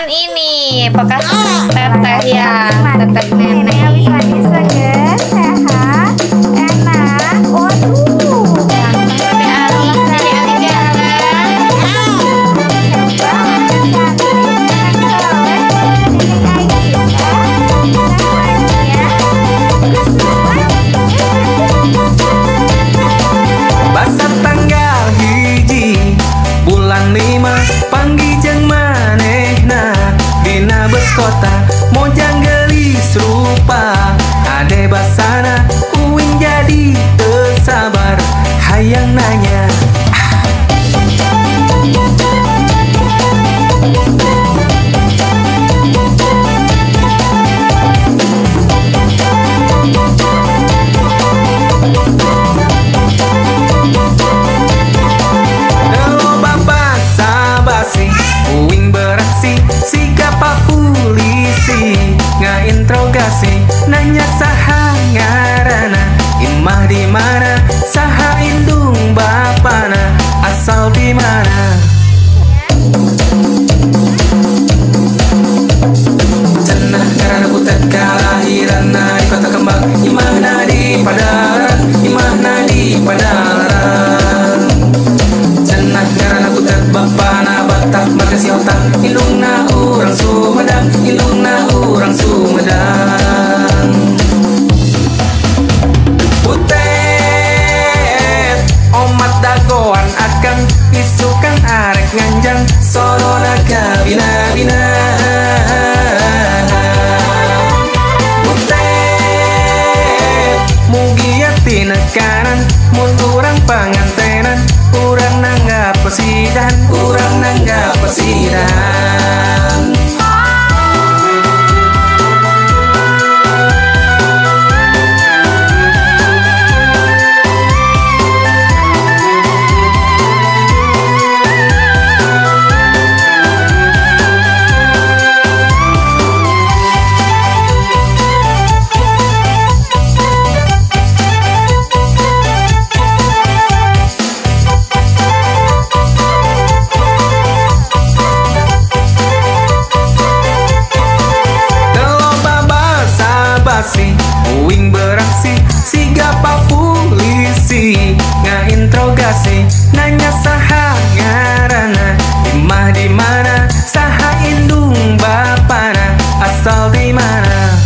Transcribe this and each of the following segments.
Ini bekas teteh ya, teteh nenek. Bisa seger, sehat, enak. Waduh, Ada Ali, jadi Ali Basa tanggal hiji bulan 5 panggi jeung manehna dina bus kota mojang gelis rupa ade basana uing jadi teu sabar hayang nanya. Ngainterogasi nanya saha ngaranna imah di mana saha indung bapana asal di mana. Cenah ngaranna butet kalahiranna di kota Kembang imahna di Padalarang imahna di Padalarang. Cenah ngaranna butet bapana Batak Bekasi otak indungna urang Sumedang indungna urang Sumedang. Butet omat dagoan akan isukan arek nganjang sorona kabina-bina. Butet mugia tinekanan mun urang pangantenan urang nanggap pesidan urang nanggap pesidan. Uing beraksi sigapa polisi ngainterogasi nanya saha ngaranna imah di mana saha indung bapana asal di mana.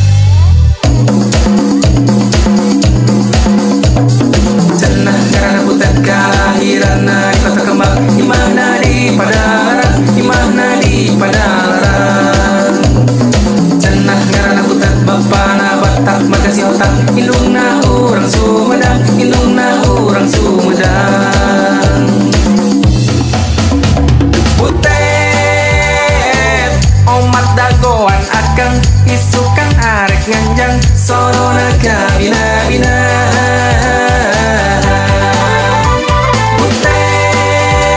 Cenah ngaranna butet kalahiranna di kota Kembang imahna di Padalarang imahna di Padalarang. Cenah ngaranna butet bapana Batak Bekasi otak indungna urang Sumedang indungna urang Sumedang. Butet omat dagoan akan isukan arek nganjang sorona kabina-bina. Butet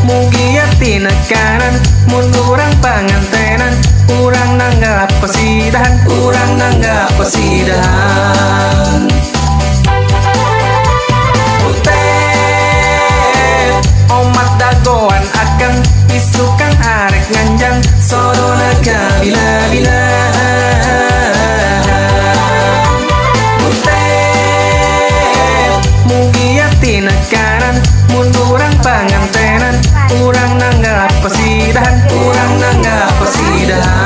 mugia tinekanan mun urang pangantenan urang nanggap pesidan urang nanggap pesidan. Butet omat dagoan akan isukan arek nganjang sorona kabina-bina. Butet mugia tinekanan mun urang pangantenan urang nanggap pesidan urang nanggap pesidan.